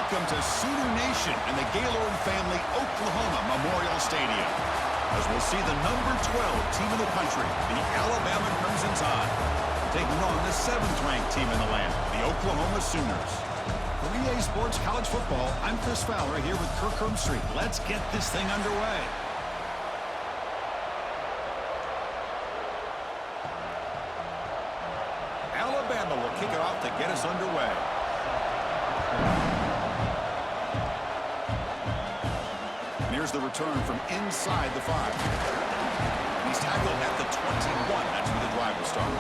welcome to Sooner Nation and the Gaylord Family Oklahoma Memorial Stadium, as we'll see the number 12 team in the country, the Alabama Crimson Tide, taking on the 7th-ranked team in the land, the Oklahoma Sooners. For EA Sports College Football, I'm Chris Fowler here with Kirk Herbstreit. Let's get this thing underway. Alabama will kick it off to get us underway. And here's the return from inside the 5. He's tackled at the 21. That's where the drive will start.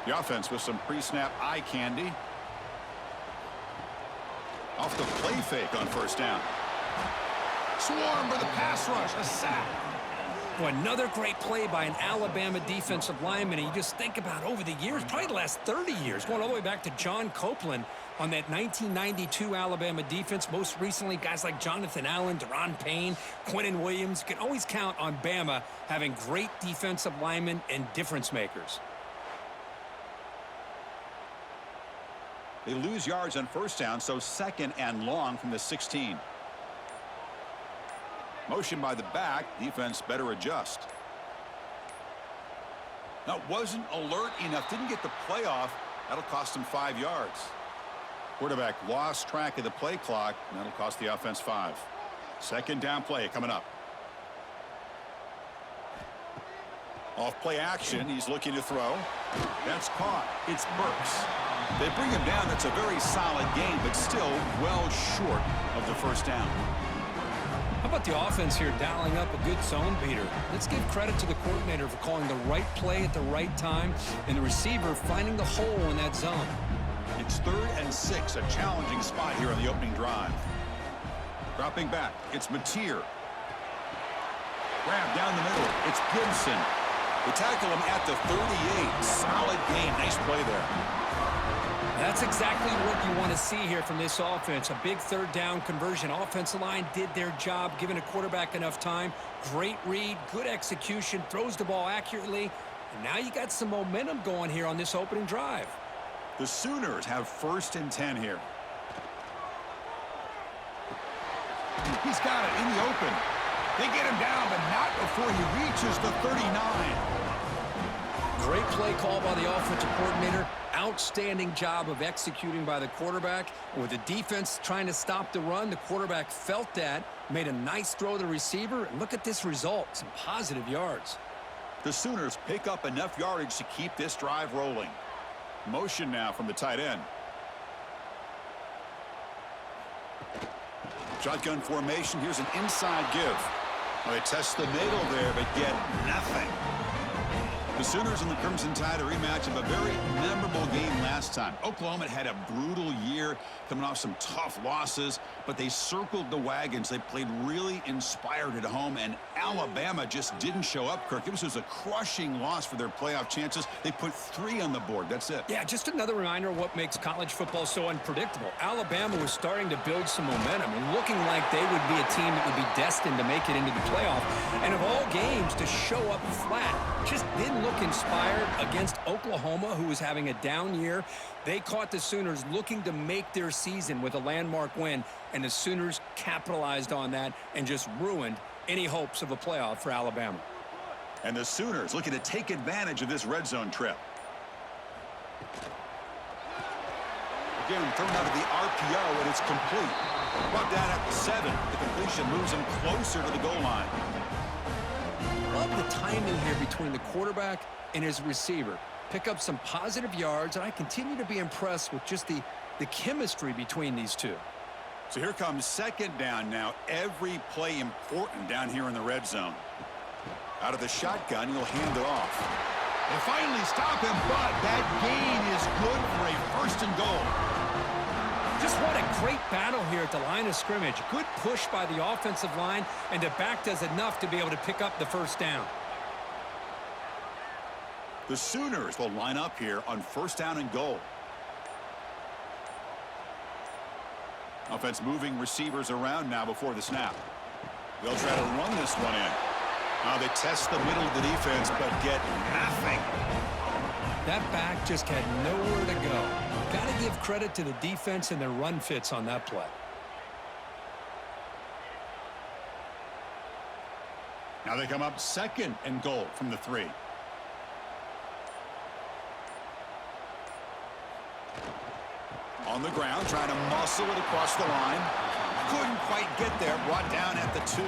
The offense with some pre-snap eye candy. Off the play fake on first down. Swarm for the pass rush. A sack. Boy, another great play by an Alabama defensive lineman. And you just think about over the years, probably the last 30 years, going all the way back to John Copeland on that 1992 Alabama defense. Most recently, guys like Jonathan Allen, Deron Payne, Quentin Williams. You can always count on Bama having great defensive linemen and difference makers. They lose yards on first down, so 2nd and long from the 16. Motion by the back. Defense better adjust. Now, wasn't alert enough. Didn't get the play off. That'll cost him 5 yards. Quarterback lost track of the play clock, and that'll cost the offense 5. 2nd down play coming up. Off play action. He's looking to throw. That's caught. It's Burks. They bring him down. That's a very solid game, but still well short of the first down. How about the offense here dialing up a good zone beater? Let's give credit to the coordinator for calling the right play at the right time and the receiver finding the hole in that zone. It's 3rd and 6, a challenging spot here on the opening drive. Dropping back, it's Mateer. Grab down the middle, it's Gibson. They tackle him at the 38. Solid game, nice play there. That's exactly what you want to see here from this offense. A big 3rd down conversion. Offensive line did their job, giving a quarterback enough time. Great read, good execution, throws the ball accurately. And now you got some momentum going here on this opening drive. The Sooners have 1st and 10 here. He's got it in the open. They get him down, but not before he reaches the 39. Great play call by the offensive coordinator. Outstanding job of executing by the quarterback. With the defense trying to stop the run, the quarterback felt that, made a nice throw to the receiver. And look at this result, some positive yards. The Sooners pick up enough yardage to keep this drive rolling. Motion now from the tight end. Shotgun formation. Here's an inside give. Well, they test the middle there, but get nothing. The Sooners and the Crimson Tide, a rematch of a very memorable game last time. Oklahoma had a brutal year, coming off some tough losses, but they circled the wagons. They played really inspired at home, and Alabama just didn't show up, Kirk. It was a crushing loss for their playoff chances. They put 3 on the board. That's it. Yeah, just another reminder of what makes college football so unpredictable. Alabama was starting to build some momentum and looking like they would be a team that would be destined to make it into the playoff. And of all games, to show up flat, just didn't look inspired against Oklahoma, who was having a down year. They caught the Sooners looking to make their season with a landmark win, and the Sooners capitalized on that and just ruined any hopes of a playoff for Alabama. And the Sooners looking to take advantage of this red zone trip. Again, thrown out of the RPO, and it's complete. Brought down at the 7. The completion moves him closer to the goal line. Love the timing here between the quarterback and his receiver. Pick up some positive yards, and I continue to be impressed with just the chemistry between these two. So here comes 2nd down now. Every play important down here in the red zone. Out of the shotgun, he'll hand it off. They finally stop him, but that gain is good for a 1st and goal. Just what a great battle here at the line of scrimmage. Good push by the offensive line, and the back does enough to be able to pick up the 1st down. The Sooners will line up here on 1st down and goal. Offense moving receivers around now before the snap. They'll try to run this one in. Now they test the middle of the defense, but get nothing. That back just had nowhere to go. Got to give credit to the defense and their run fits on that play. Now they come up second and goal from the 3. On the ground, trying to muscle it across the line. Couldn't quite get there, brought down at the 2.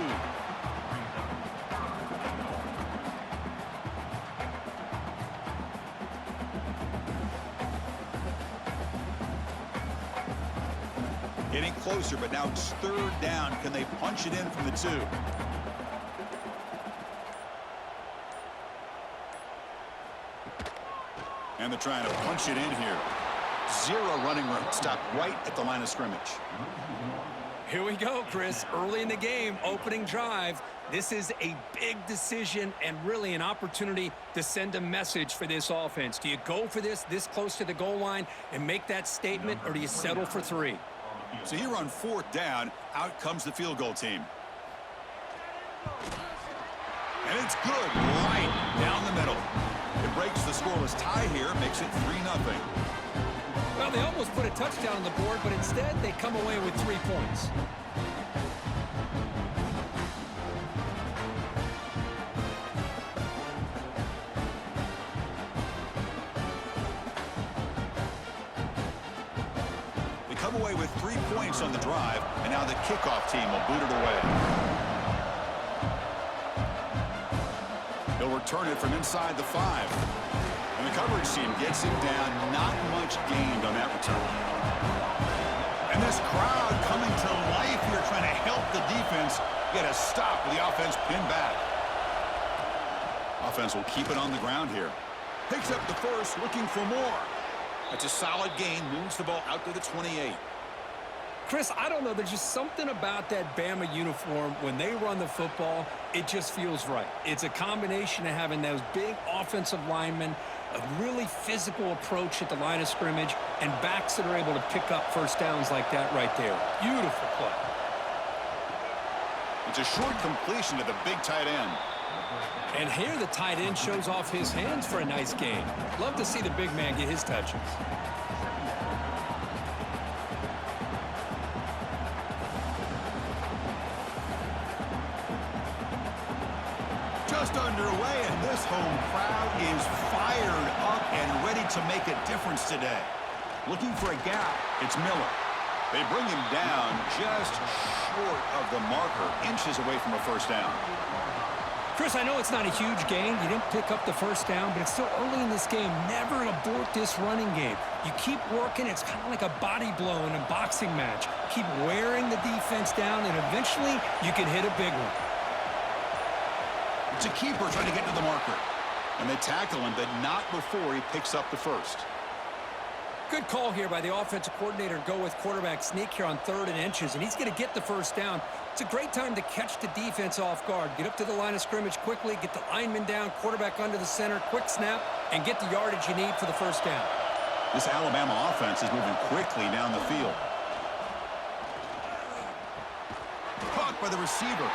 Getting closer, but now it's 3rd down. Can they punch it in from the 2? And they're trying to punch it in here. 0 running room. Stopped right at the line of scrimmage. Here we go, Chris. Early in the game, opening drive. This is a big decision and really an opportunity to send a message for this offense. Do you go for this close to the goal line and make that statement, or do you settle for 3? So here on 4th down, out comes the field goal team. And it's good right down the middle. It breaks the scoreless tie here, makes it 3-0. Well, they almost put a touchdown on the board, but instead they come away with 3 points. They come away with 3 points on the drive, and now the kickoff team will boot it away. They'll return it from inside the 5. And the coverage team gets him down. Not much gained on that return. And this crowd coming to life here, trying to help the defense get a stop with the offense pinned back. Offense will keep it on the ground here. Picks up the first, looking for more. That's a solid gain. Moves the ball out to the 28. Chris, I don't know. There's just something about that Bama uniform. When they run the football, it just feels right. It's a combination of having those big offensive linemen, a really physical approach at the line of scrimmage, and backs that are able to pick up first downs like that right there. Beautiful play. It's a short completion to the big tight end. And here the tight end shows off his hands for a nice gain. Love to see the big man get his touches. Just underway, and this home crowd is fired up and ready to make a difference today. Looking for a gap, it's Miller. They bring him down just short of the marker, inches away from a first down. Chris, I know it's not a huge gain. You didn't pick up the first down, but it's still early in this game. Never abort this running game. You keep working. It's kind of like a body blow in a boxing match. Keep wearing the defense down, and eventually you can hit a big one. It's a keeper trying to get to the marker. And they tackle him, but not before he picks up the first. Good call here by the offensive coordinator. Go with quarterback sneak here on 3rd and inches, and he's going to get the first down. It's a great time to catch the defense off guard. Get up to the line of scrimmage quickly, get the lineman down, quarterback under the center, quick snap, and get the yardage you need for the first down. This Alabama offense is moving quickly down the field. Caught by the receiver.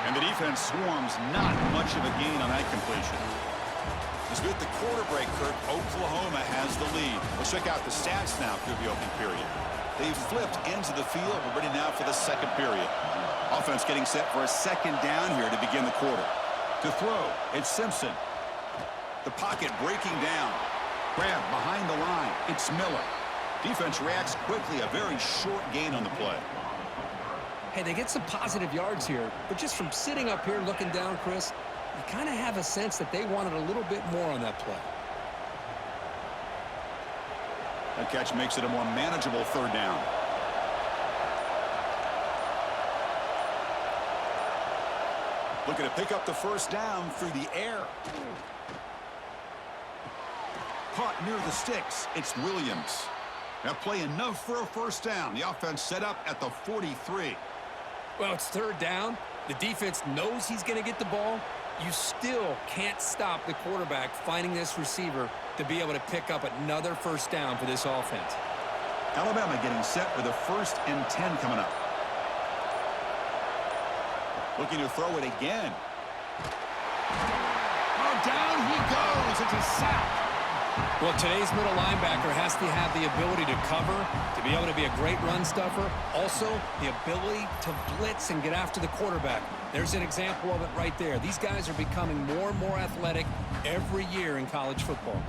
And the defense swarms. Not much of a gain on that completion. As with the quarter break, Kirk, Oklahoma has the lead. Let's check out the stats now through the opening period. They've flipped ends of the field. We're ready now for the second period. Offense getting set for a second down here to begin the quarter. To throw, it's Simpson. The pocket breaking down. Grab behind the line. It's Miller. Defense reacts quickly. A very short gain on the play. Hey, they get some positive yards here, but just from sitting up here looking down, Chris, you kind of have a sense that they wanted a little bit more on that play. That catch makes it a more manageable 3rd down. Looking to pick up the first down through the air. Caught near the sticks. It's Williams. Now play enough for a first down. The offense set up at the 43. Well, it's 3rd down. The defense knows he's going to get the ball. You still can't stop the quarterback finding this receiver to be able to pick up another first down for this offense. Alabama getting set with a 1st and 10 coming up. Looking to throw it again. Oh, down he goes. It's a sack. Well, today's middle linebacker has to have the ability to cover, to be able to be a great run stuffer, also the ability to blitz and get after the quarterback. There's an example of it right there. These guys are becoming more and more athletic every year in college football.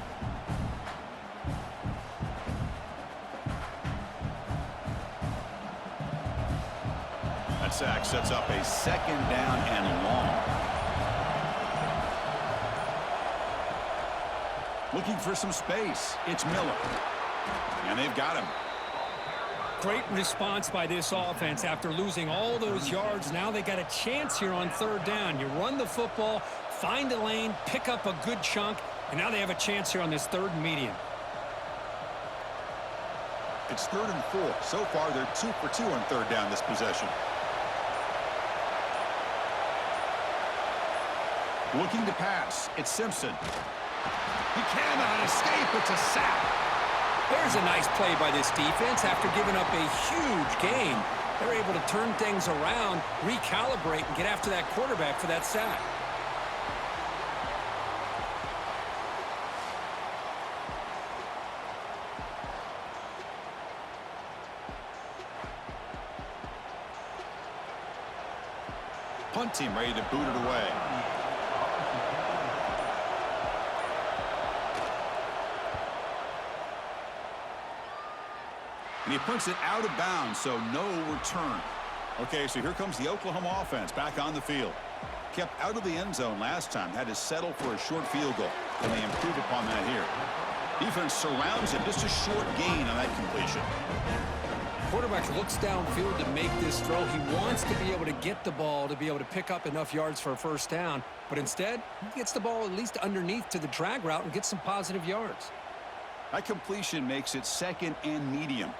That sack sets up a second down and long. Looking for some space. It's Miller. And they've got him. Great response by this offense after losing all those yards. Now they got a chance here on third down. You run the football, find a lane, pick up a good chunk, and now they have a chance here on this third and medium. It's 3rd and 4. So far, they're 2 for 2 on third down this possession. Looking to pass. It's Simpson. He cannot escape. It's a sack. There's a nice play by this defense after giving up a huge gain. They're able to turn things around, recalibrate, and get after that quarterback for that sack. Punt team ready to boot it away. And he punts it out of bounds, so no return. Okay, so here comes the Oklahoma offense back on the field. Kept out of the end zone last time, had to settle for a short field goal. And they improve upon that here. Defense surrounds him, just a short gain on that completion. Quarterback looks downfield to make this throw. He wants to be able to get the ball to be able to pick up enough yards for a first down. But instead, he gets the ball at least underneath to the drag route and gets some positive yards. That completion makes it 2nd and medium.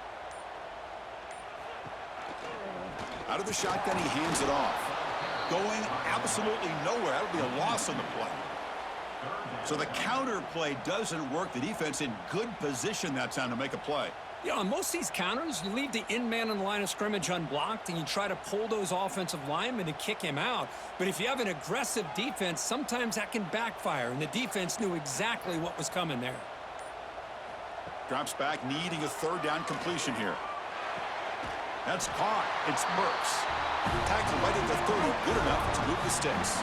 Out of the shotgun, he hands it off. Going absolutely nowhere. That would be a loss on the play. So the counter play doesn't work. The defense in good position that time to make a play. You know, on most of these counters, you leave the in man on the line of scrimmage unblocked, and you try to pull those offensive linemen and kick him out. But if you have an aggressive defense, sometimes that can backfire, and the defense knew exactly what was coming there. Drops back, needing a third down completion here. That's caught. It's Burks. Tackled right at the 30. Good enough to move the sticks.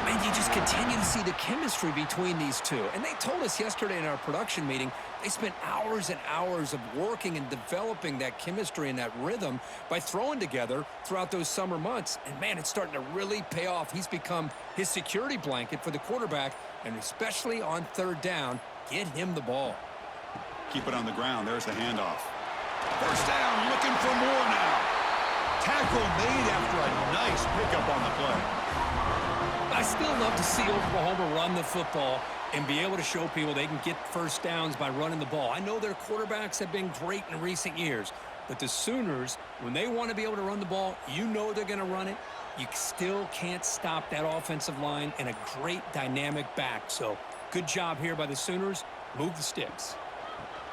And you just continue to see the chemistry between these two. And they told us yesterday in our production meeting, they spent hours and hours of working and developing that chemistry and that rhythm by throwing together throughout those summer months. And, man, it's starting to really pay off. He's become his security blanket for the quarterback, and especially on third down, get him the ball. Keep it on the ground. There's the handoff. First down, looking for more now. Tackle made after a nice pickup on the play. I still love to see Oklahoma run the football and be able to show people they can get first downs by running the ball. I know their quarterbacks have been great in recent years, but the Sooners, when they want to be able to run the ball, you know they're going to run it. You still can't stop that offensive line and a great dynamic back. So good job here by the Sooners. Move the sticks.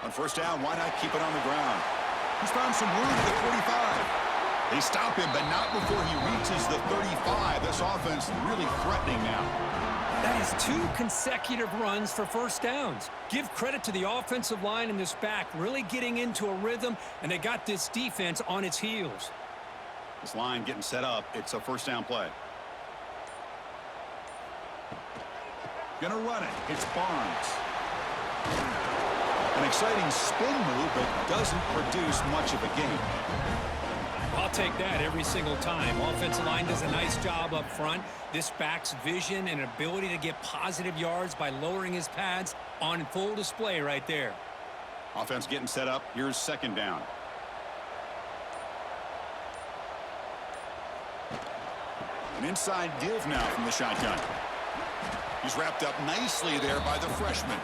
On first down, why not keep it on the ground? He's found some room at the 45. They stop him, but not before he reaches the 35. This offense really threatening now. That is 2 consecutive runs for first downs. Give credit to the offensive line and this back really getting into a rhythm, and they got this defense on its heels. This line getting set up. It's a first down play. Gonna run it. It's Barnes. An exciting spin move, but doesn't produce much of a gain. I'll take that every single time. Offensive line does a nice job up front. This back's vision and ability to get positive yards by lowering his pads on full display right there. Offense getting set up. Here's second down. An inside give now from the shotgun. He's wrapped up nicely there by the freshman.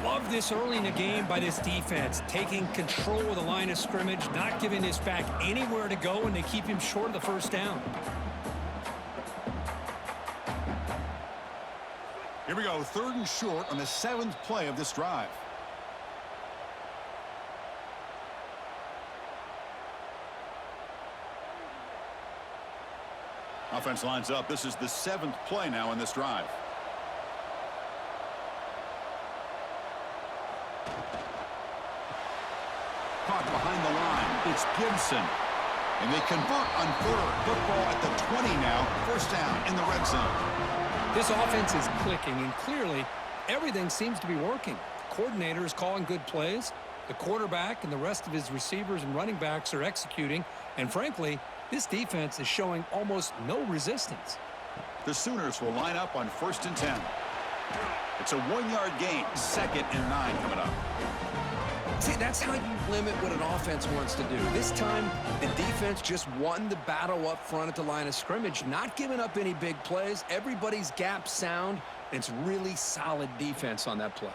Love this early in the game by this defense, taking control of the line of scrimmage, not giving this back anywhere to go, and they keep him short of the first down. Here we go, 3rd and short on the 7th play of this drive. Offense lines up. This is the 7th play now in this drive. caught behind the line. It's Gibson. And they convert on third. Football at the 20 now. First down in the red zone. This offense is clicking, and clearly everything seems to be working. The coordinator is calling good plays. The quarterback and the rest of his receivers and running backs are executing. And frankly, this defense is showing almost no resistance. The Sooners will line up on 1st and 10. It's a 1-yard gain. 2nd and 9 coming up. See, that's how you limit what an offense wants to do. This time, the defense just won the battle up front at the line of scrimmage, not giving up any big plays. Everybody's gap sound. It's really solid defense on that play.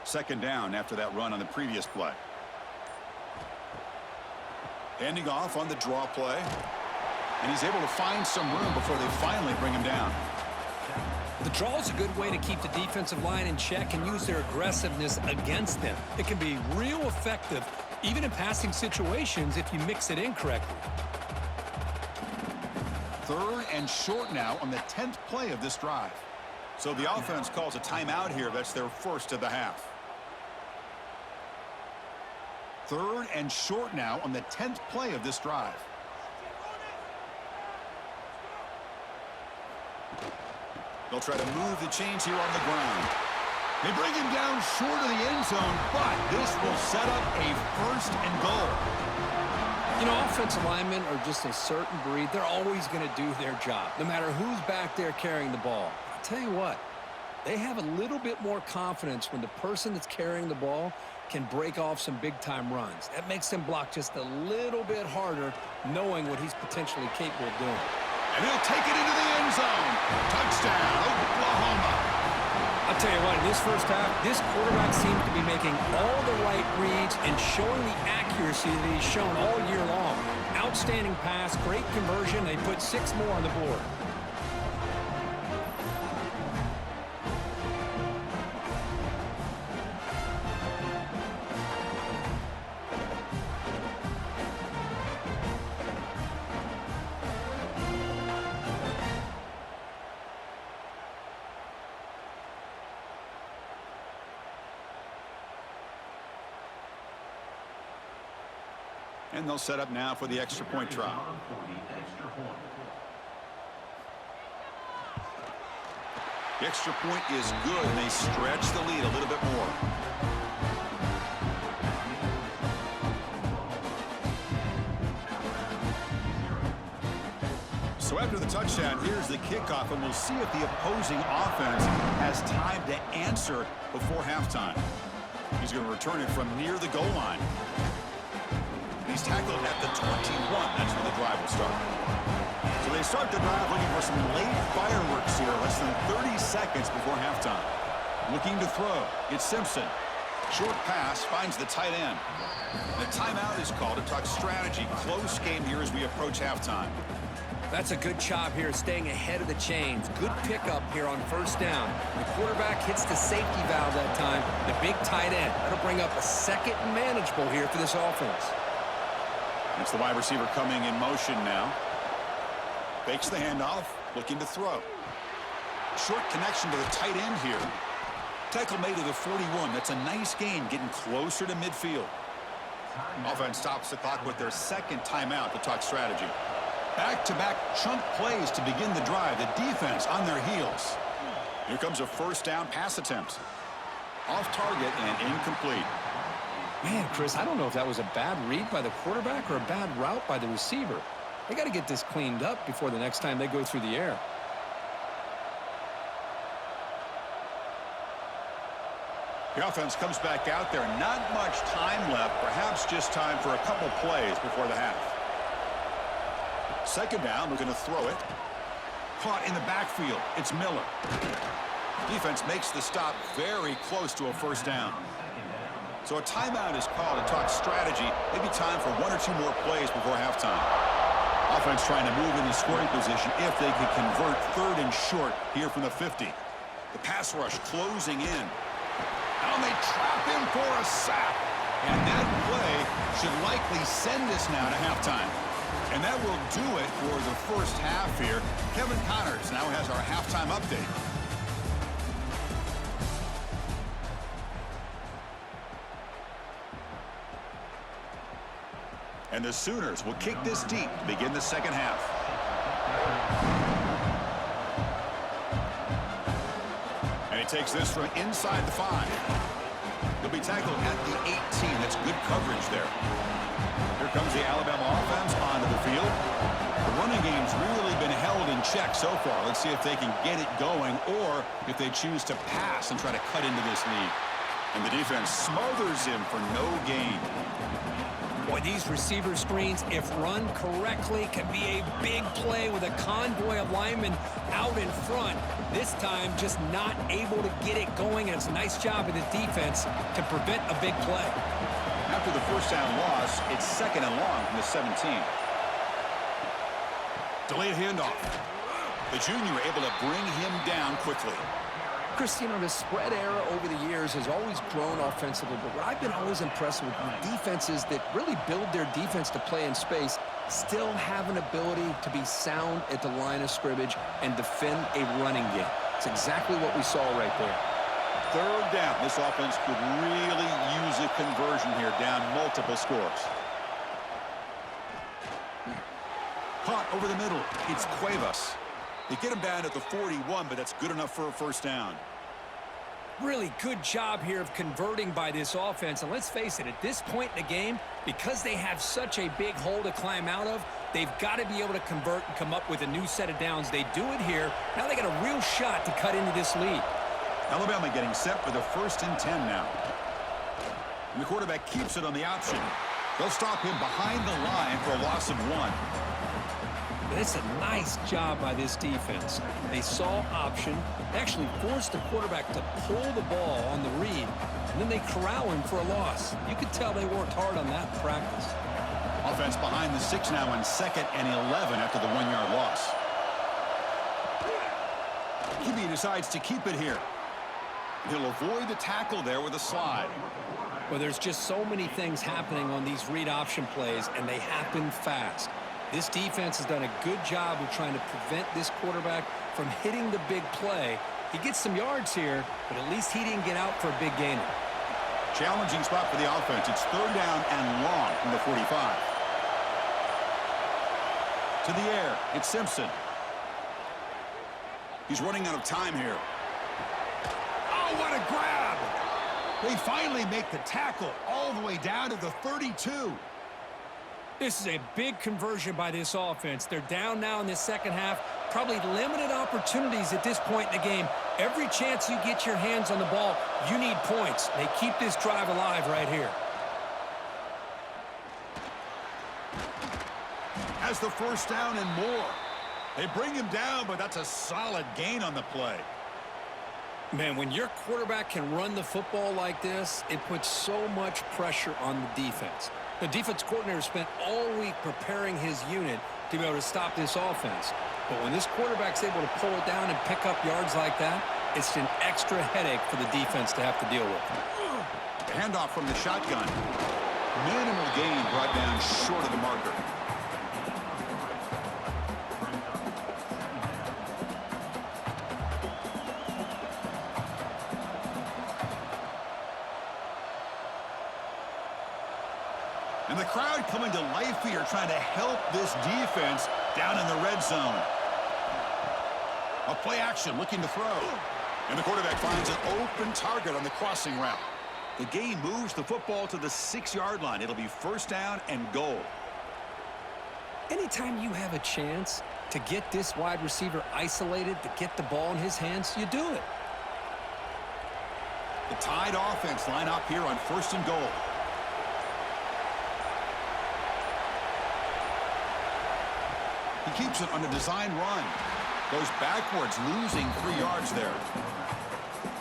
2nd down after that run on the previous play. Handing off on the draw play. And he's able to find some room before they finally bring him down. The draw is a good way to keep the defensive line in check and use their aggressiveness against them. It can be real effective, even in passing situations, if you mix it in correctly. 3rd and short now on the 10th play of this drive. So the offense calls a timeout here. That's their first of the half. 3rd and short now on the 10th play of this drive. They'll try to move the chains here on the ground. They bring him down short of the end zone, but this will set up a 1st and goal. You know, offensive linemen are just a certain breed. They're always going to do their job, no matter who's back there carrying the ball. I'll tell you what, they have a little bit more confidence when the person that's carrying the ball can break off some big-time runs. That makes them block just a little bit harder, knowing what he's potentially capable of doing. And he'll take it into the end zone. Touchdown, Oklahoma. I'll tell you what, in this first half, this quarterback seems to be making all the right reads and showing the accuracy that he's shown all year long. Outstanding pass, great conversion. They put 6 more on the board. And they'll set up now for the extra point try. The extra point is good, and they stretch the lead a little bit more. So after the touchdown, here's the kickoff, and we'll see if the opposing offense has time to answer before halftime. He's going to return it from near the goal line. He's tackled at the 21. That's where the drive will start. So they start the drive looking for some late fireworks here, less than 30 seconds before halftime. Looking to throw. It's Simpson. Short pass finds the tight end. The timeout is called to talk strategy. Close game here as we approach halftime. That's a good job here, staying ahead of the chains. Good pickup here on 1st down. The quarterback hits the safety valve that time. The big tight end. That'll bring up a 2nd and manageable here for this offense. It's the wide receiver coming in motion now. Fakes the handoff, looking to throw. Short connection to the tight end here. Tackle made to the 41. That's a nice gain, getting closer to midfield. Offense stops the clock with their 2nd timeout to talk strategy. Back-to-back chunk plays to begin the drive. The defense on their heels. Here comes a 1st down pass attempt. Off target and incomplete. Man, Chris, I don't know if that was a bad read by the quarterback or a bad route by the receiver. They got to get this cleaned up before the next time they go through the air. The offense comes back out there. Not much time left. Perhaps just time for a couple plays before the half. 2nd down, we're going to throw it. Caught in the backfield. It's Miller. Defense makes the stop very close to a 1st down. So a timeout is called to talk strategy. Maybe time for 1 or 2 more plays before halftime. Offense trying to move in the scoring position if they could convert 3rd and short here from the 50. The pass rush closing in. And they trap him for a sack. And that play should likely send us now to halftime. And that will do it for the first half here. Kevin Connors now has our halftime update. And the Sooners will kick this deep to begin the second half. And he takes this from inside the 5. He'll be tackled at the 18. That's good coverage there. Here comes the Alabama offense onto the field. The running game's really been held in check so far. Let's see if they can get it going or if they choose to pass and try to cut into this lead. And the defense smothers him for no gain. Boy, these receiver screens, if run correctly, can be a big play with a convoy of linemen out in front. This time, just not able to get it going, and it's a nice job of the defense to prevent a big play. After the first down loss, it's second and long from the 17. Delayed handoff. The junior able to bring him down quickly. Chris, you know, the spread era over the years has always grown offensively, but what I've been always impressed with defenses that really build their defense to play in space still have an ability to be sound at the line of scrimmage and defend a running game. It's exactly what we saw right there. Third down. This offense could really use a conversion here, down multiple scores. Caught over the middle. It's Cuevas. They get him down at the 41, but that's good enough for a first down. Really good job here of converting by this offense. And let's face it, at this point in the game, because they have such a big hole to climb out of, they've got to be able to convert and come up with a new set of downs. They do it here. Now they got a real shot to cut into this lead. Alabama getting set for the 1st and 10 now. And the quarterback keeps it on the option. They'll stop him behind the line for a loss of 1. It's a nice job by this defense. They saw option, actually forced the quarterback to pull the ball on the read, and then they corral him for a loss. You could tell they worked hard on that in practice. Offense behind the 6 now in 2nd and 11 after the 1-yard loss. QB decides to keep it here. He'll avoid the tackle there with a slide. Well, there's just so many things happening on these read option plays, and they happen fast. This defense has done a good job of trying to prevent this quarterback from hitting the big play. He gets some yards here, but at least he didn't get out for a big gainer. Challenging spot for the offense. It's 3rd down and long from the 45. To the air, it's Simpson. He's running out of time here. Oh, what a grab! They finally make the tackle all the way down to the 32. This is a big conversion by this offense. They're down now in the second half. Probably limited opportunities at this point in the game. Every chance you get your hands on the ball, you need points. They keep this drive alive right here. Has the first down and more. They bring him down, but that's a solid gain on the play. Man, when your quarterback can run the football like this, it puts so much pressure on the defense. The defense coordinator spent all week preparing his unit to be able to stop this offense. But when this quarterback's able to pull it down and pick up yards like that, it's an extra headache for the defense to have to deal with. Handoff from the shotgun. Minimal gain brought down short of the marker. And the crowd coming to life here, trying to help this defense down in the red zone. A play action, looking to throw. And the quarterback finds an open target on the crossing route. The gain moves the football to the 6-yard line. It'll be 1st down and goal. Anytime you have a chance to get this wide receiver isolated, to get the ball in his hands, you do it. The Tide offense line up here on 1st and goal. He keeps it on a design run. Goes backwards, losing 3 yards there.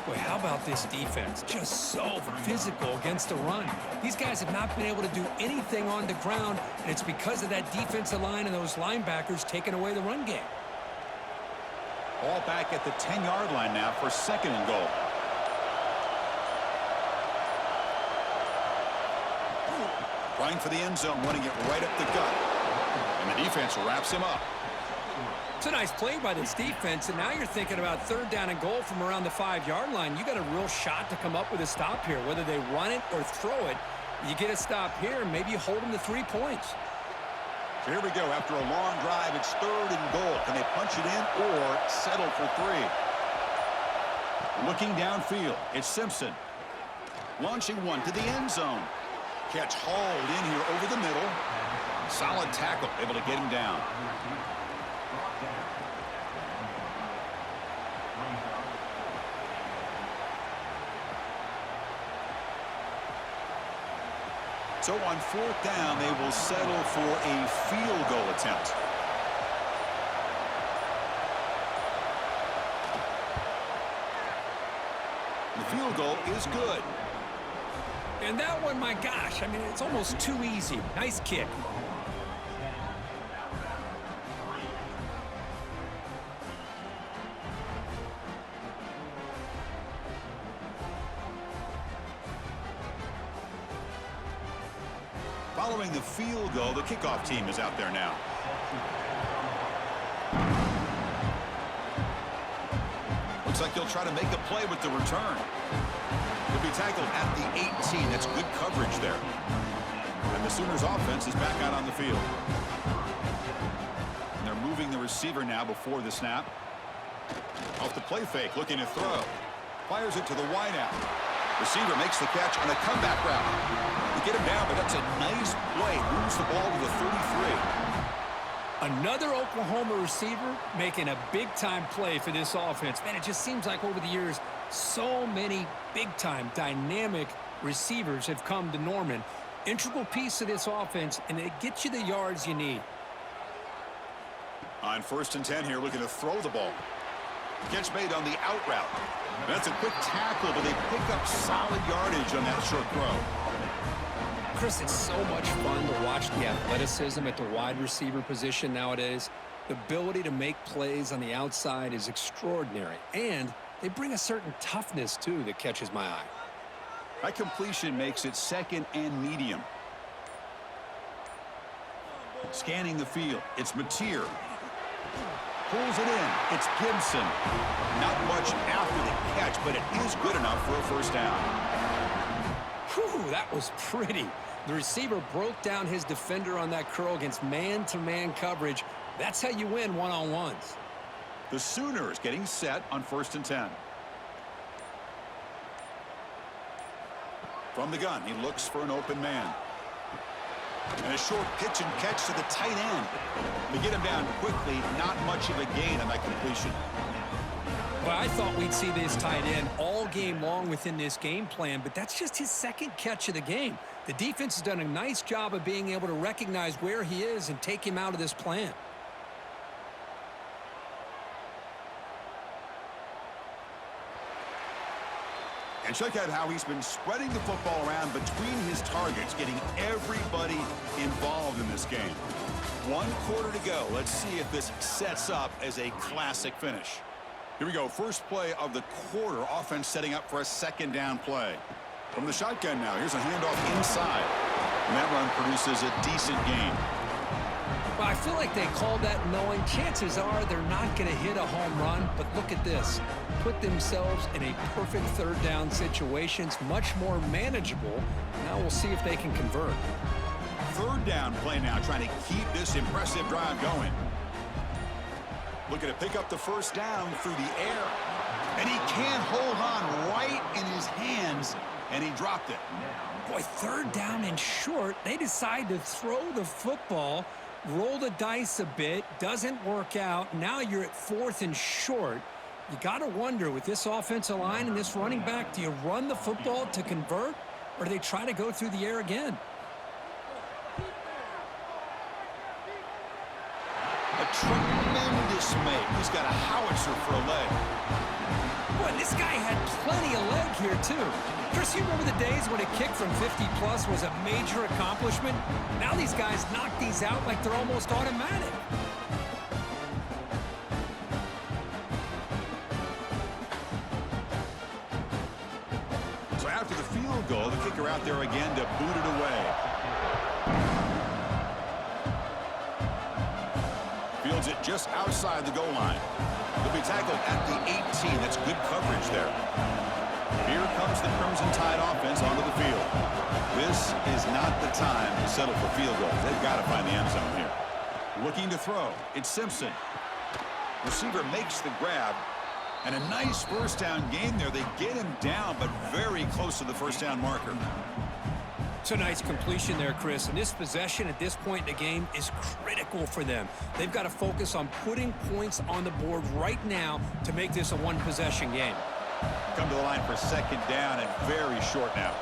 Boy, how about this defense? Just so physical against the run. These guys have not been able to do anything on the ground, and it's because of that defensive line and those linebackers taking away the run game. Ball back at the 10-yard line now for 2nd and goal. Trying for the end zone, running it right up the gut. And the defense wraps him up. It's a nice play by this defense, and now you're thinking about 3rd down and goal from around the 5-yard line. You got a real shot to come up with a stop here. Whether they run it or throw it, You get a stop here, and maybe you hold them to 3 points. So here we go. After a long drive, it's 3rd and goal. Can they punch it in or settle for 3? Looking downfield, it's Simpson. Launching one to the end zone. Catch hauled in here over the middle. Solid tackle, able to get him down. So on 4th down, they will settle for a field goal attempt. The field goal is good. And that one, my gosh, I mean, it's almost too easy. Nice kick. Following the field goal, the kickoff team is out there now. Looks like he'll try to make a play with the return. He'll be tackled at the 18. That's good coverage there. And the Sooners offense is back out on the field. And they're moving the receiver now before the snap. Off the play fake, looking to throw. Fires it to the wideout. Receiver makes the catch on a comeback route. They get him down, but that's a nice play. Moves the ball to the 33. Another Oklahoma receiver making a big-time play for this offense. Man, it just seems like over the years, so many big-time, dynamic receivers have come to Norman. Integral piece of this offense, and it gets you the yards you need. On 1st and 10 here, looking to throw the ball. Catch made on the out route. That's a quick tackle, but they pick up solid yardage on that short throw. Chris, it's so much fun to watch the athleticism at the wide receiver position nowadays. The ability to make plays on the outside is extraordinary, and they bring a certain toughness, too, that catches my eye. That completion makes it 2nd and medium. Scanning the field, it's Mateer. Pulls it in, it's Gibson. Not much after the catch, but it is good enough for a 1st down. Whew, that was pretty. The receiver broke down his defender on that curl against man-to-man coverage. That's how you win one-on-ones. The Sooners getting set on 1st and 10. From the gun, he looks for an open man. And a short pitch and catch to the tight end. They get him down quickly, not much of a gain on that completion. Well, I thought we'd see this tight end all game long within this game plan, but that's just his 2nd catch of the game. The defense has done a nice job of being able to recognize where he is and take him out of this plan. And check out how he's been spreading the football around between his targets, getting everybody involved in this game. 1 quarter to go. Let's see if this sets up as a classic finish. Here we go. First play of the quarter. Offense setting up for a 2nd down play. From the shotgun now. Here's a handoff inside. And that run produces a decent gain. Well, I feel like they called that knowing chances are they're not going to hit a home run. But look at this. Put themselves in a perfect 3rd down situation. It's much more manageable. Now we'll see if they can convert. 3rd down play now, trying to keep this impressive drive going. Looking to pick up the 1st down through the air. And he can't hold on right in his hands, and he dropped it. Boy, 3rd down and short. They decide to throw the football, roll the dice a bit, doesn't work out. Now you're at 4th and short. You got to wonder, with this offensive line and this running back, do you run the football to convert, or do they try to go through the air again? A tremendous make. He's got a howitzer for a leg. Boy, this guy had plenty of leg here, too. Chris, you remember the days when a kick from 50-plus was a major accomplishment? Now these guys knock these out like they're almost automatic. So after the field goal, the kicker out there again to boot it away. Fields it just outside the goal line. He'll be tackled at the 18. That's good coverage there. Here comes the Crimson Tide offense onto the field. This is not the time to settle for field goals. They've got to find the end zone here. Looking to throw. It's Simpson. Receiver makes the grab. And a nice first down gain there. They get him down, but very close to the first down marker. It's a nice completion there, Chris. And this possession at this point in the game is critical for them. They've got to focus on putting points on the board right now to make this a one-possession game. Come to the line for second down and very short now.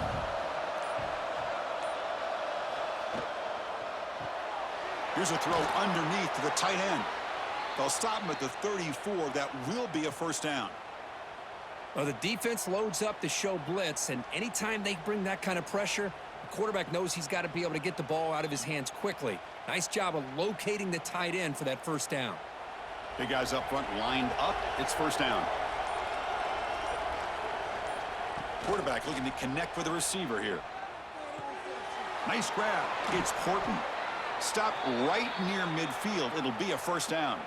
Here's a throw underneath to the tight end. They'll stop him at the 34. That will be a first down. Well, the defense loads up to show blitz, and anytime they bring that kind of pressure, the quarterback knows he's got to be able to get the ball out of his hands quickly. Nice job of locating the tight end for that first down. Big guys up front lined up. It's first down. Quarterback looking to connect with the receiver here. Nice grab. It's Horton. Stop right near midfield. It'll be a first down.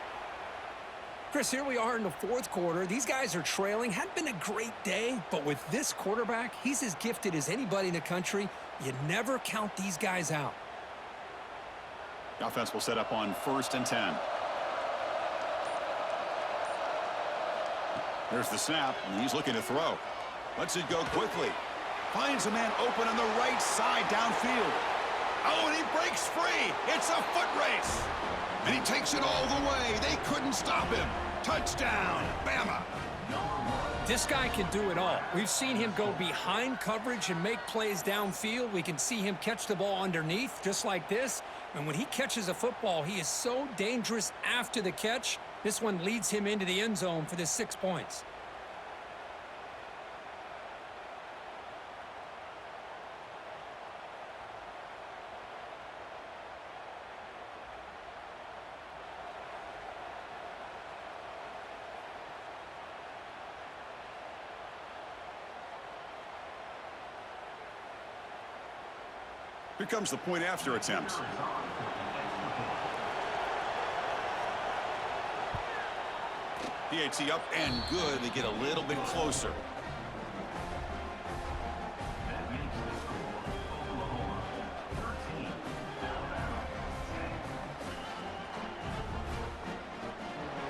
Chris, here we are in the fourth quarter. These guys are trailing. Hadn't been a great day, but with this quarterback, he's as gifted as anybody in the country. You never count these guys out. The offense will set up on 1st and 10. There's the snap, and he's looking to throw. Lets it go quickly. Finds a man open on the right side downfield. Oh, and he breaks free. It's a foot race. And he takes it all the way. They couldn't stop him. Touchdown, Bama. This guy can do it all. We've seen him go behind coverage and make plays downfield. We can see him catch the ball underneath just like this. And when he catches a football, he is so dangerous after the catch. This one leads him into the end zone for the 6 points. Here comes the point after attempt. PAT up and good. They get a little bit closer.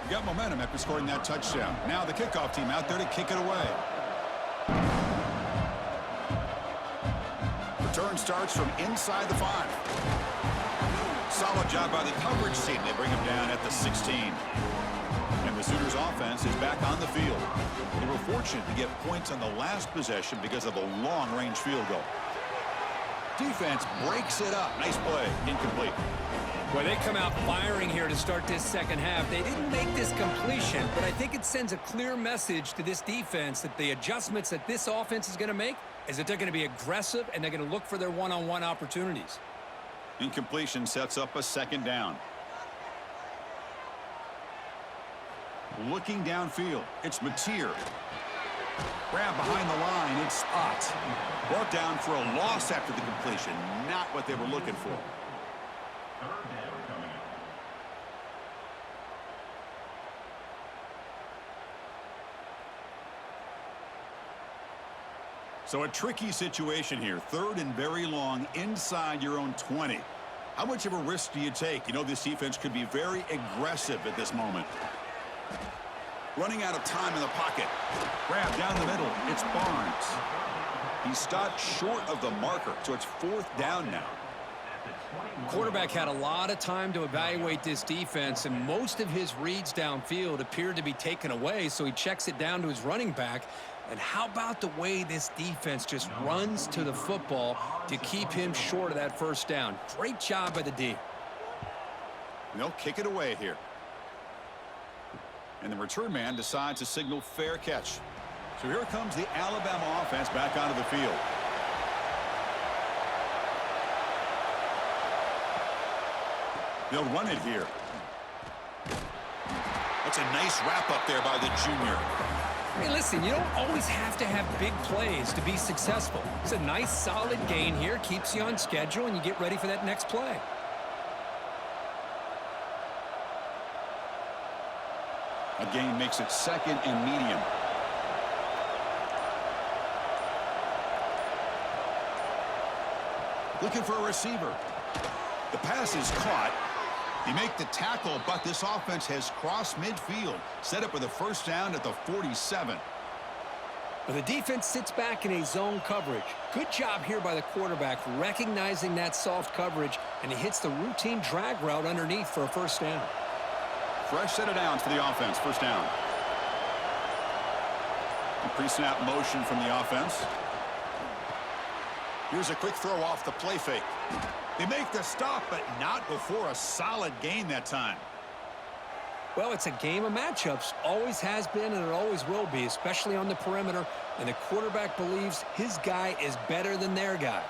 You got momentum after scoring that touchdown. Now the kickoff team out there to kick it away. Return starts from inside the 5. Solid job by the coverage team. They bring him down at the 16. And the Sooners offense is back on the field. They were fortunate to get points on the last possession because of a long-range field goal. Defense breaks it up. Nice play. Incomplete. Well, they come out firing here to start this second half. They didn't make this completion, but I think it sends a clear message to this defense that the adjustments that this offense is going to make is that they're going to be aggressive and they're going to look for their one-on-one opportunities. Incompletion sets up a second down. Looking downfield, it's Mateer. Grab behind the line, it's Ott. Brought down for a loss after the completion. Not what they were looking for. So a tricky situation here. 3rd and very long inside your own 20. How much of a risk do you take? You know this defense could be very aggressive at this moment. Running out of time in the pocket. Grab down the middle. It's Barnes. He stopped short of the marker, so it's 4th down now. Quarterback had a lot of time to evaluate this defense, and most of his reads downfield appeared to be taken away, so he checks it down to his running back. And how about the way this defense just runs to the football to keep him short of that first down? Great job by the D. They'll kick it away here. And the return man decides to signal fair catch. So here comes the Alabama offense back onto the field. They'll run it here. That's a nice wrap up there by the junior. Hey, listen, you don't always have to have big plays to be successful. It's a nice, solid gain here. Keeps you on schedule, and you get ready for that next play. A gain makes it 2nd and medium. Looking for a receiver. The pass is caught. They make the tackle, but this offense has crossed midfield. Set up with a first down at the 47. Well, the defense sits back in a zone coverage. Good job here by the quarterback recognizing that soft coverage, and he hits the routine drag route underneath for a first down. Fresh set of downs for the offense. First down. Pre-snap motion from the offense. Here's a quick throw off the play fake. They make the stop, but not before a solid gain that time. Well, it's a game of matchups. Always has been, and it always will be, especially on the perimeter. And the quarterback believes his guy is better than their guy.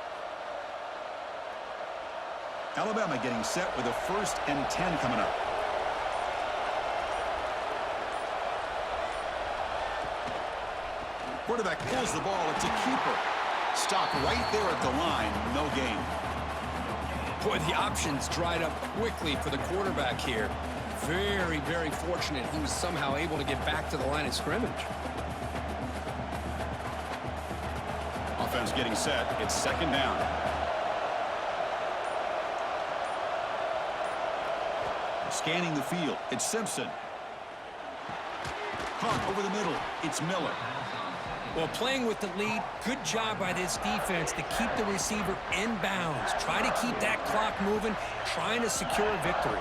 Alabama getting set with a 1st and 10 coming up. Quarterback pulls the ball. It's a keeper. Stopped right there at the line. No gain. Boy, the options dried up quickly for the quarterback here. Very, very fortunate he was somehow able to get back to the line of scrimmage. Offense getting set. It's 2nd down. Scanning the field. It's Simpson. Caught over the middle. It's Miller. Well, playing with the lead, good job by this defense to keep the receiver in bounds. Try to keep that clock moving, trying to secure a victory.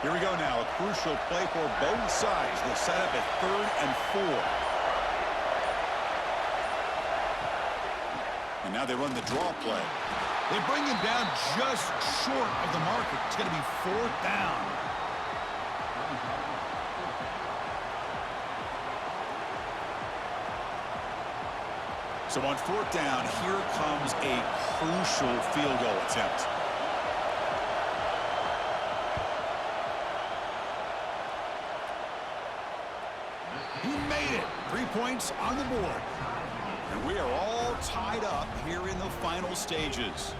Here we go now. A crucial play for both sides. They'll set up at 3rd and 4. And now they run the draw play. They bring him down just short of the marker. It's going to be 4th down. So on 4th down, here comes a crucial field goal attempt. He made it. 3 points on the board. And we are all tied up here in the final stages.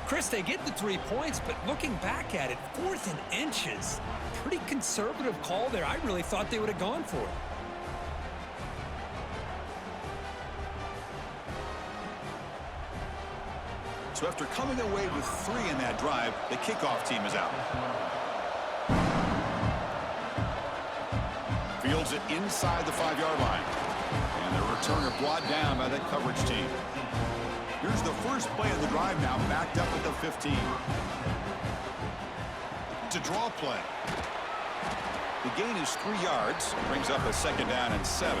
Chris, they get the 3 points, but looking back at it, 4th and inches. Pretty conservative call there. I really thought they would have gone for it. So after coming away with 3 in that drive, the kickoff team is out. Fields it inside the 5-yard line. And the returner brought down by that coverage team. Here's the first play of the drive now, backed up at the 15. To draw play. The gain is 3 yards. Brings up a 2nd down and 7.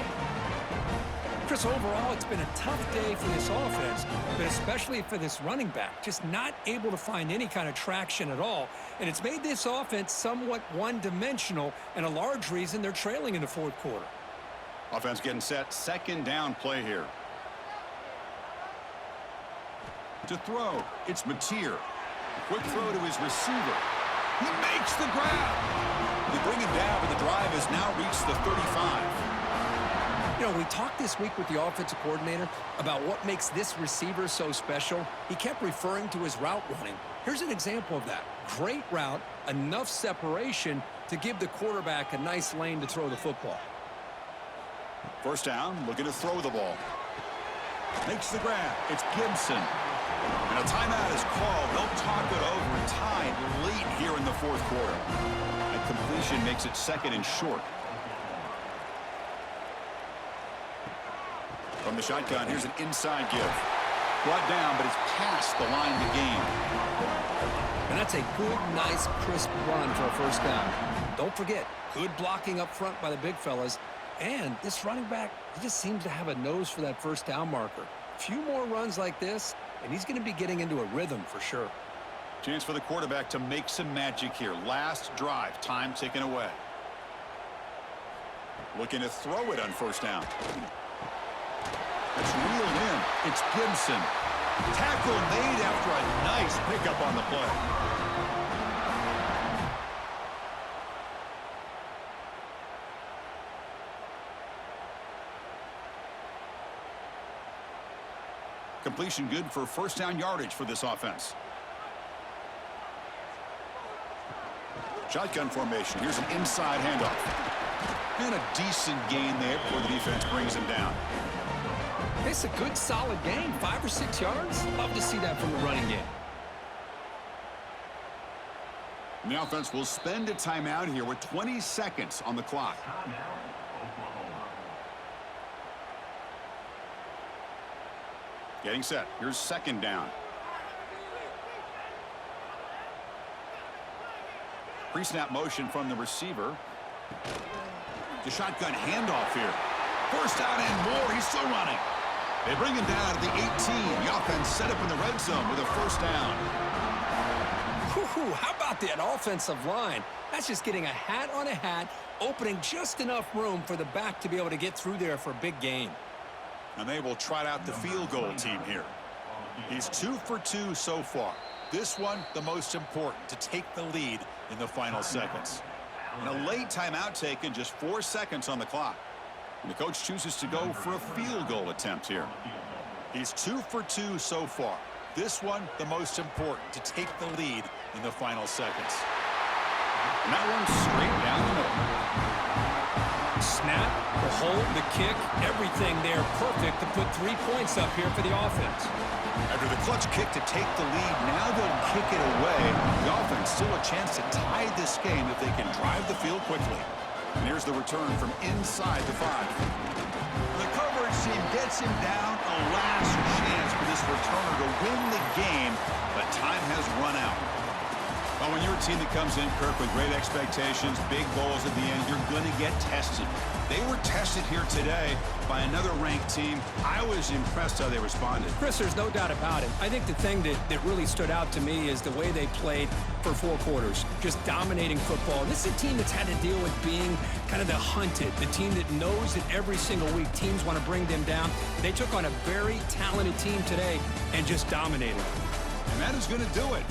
Chris, overall, it's been a tough day for this offense, but especially for this running back. Just not able to find any kind of traction at all. And it's made this offense somewhat one-dimensional, and a large reason they're trailing in the 4th quarter. Offense getting set. 2nd down play here. To throw, it's Mateer. Quick throw to his receiver. He makes the grab. They bring him down, but the drive has now reached the 35. You know, we talked this week with the offensive coordinator about what makes this receiver so special. He kept referring to his route running. Here's an example of that. Great route, enough separation to give the quarterback a nice lane to throw the football. First down, looking to throw the ball. Makes the grab. It's Gibson. And a timeout is called. They'll talk it over. Tied late here in the 4th quarter. A completion makes it 2nd and short. From the shotgun, here's an inside give. Brought down, but it's past the line to gain. And that's a good, nice, crisp run for a first down. Don't forget, good blocking up front by the big fellas. And this running back, he just seems to have a nose for that first down marker. A few more runs like this, and he's going to be getting into a rhythm for sure. Chance for the quarterback to make some magic here. Last drive, time ticking away. Looking to throw it on first down. It's reeled in. It's Gibson. Tackle made after a nice pickup on the play. Completion good for first down yardage for this offense. Shotgun formation. Here's an inside handoff. And a decent gain there before the defense brings him down. It's a good, solid gain. 5 or 6 yards. Love to see that from the running game. And the offense will spend a timeout here with 20 seconds on the clock. Getting set. Here's second down. Pre-snap motion from the receiver. The shotgun handoff here. First down and more. He's still running. They bring him down at the 18. The offense set up in the red zone with a first down. Whew, how about that offensive line? That's just getting a hat on a hat, opening just enough room for the back to be able to get through there for a big gain. And they will trot out the field goal team here. He's 2 for 2 so far. This one, the most important, to take the lead in the final seconds. And a late timeout taken, just 4 seconds on the clock. And the coach chooses to go for a field goal attempt here. He's 2 for 2 so far. This one, the most important, to take the lead in the final seconds. And that one's straight down the middle. Snap, the hold, the kick, everything there perfect to put 3 points up here for the offense. After the clutch kick to take the lead, now they'll kick it away. The offense still a chance to tie this game if they can drive the field quickly. And here's the return from inside the 5. The coverage team gets him down. A last chance for this returner to win the game, but time has run out. Well, when you're a team that comes in, Kirk, with great expectations, big goals at the end, you're going to get tested. They were tested here today by another ranked team. I was impressed how they responded. Chris, there's no doubt about it. I think the thing that really stood out to me is the way they played for 4 quarters, just dominating football. This is a team that's had to deal with being kind of the hunted, the team that knows that every single week teams want to bring them down. They took on a very talented team today and just dominated. And that is going to do it.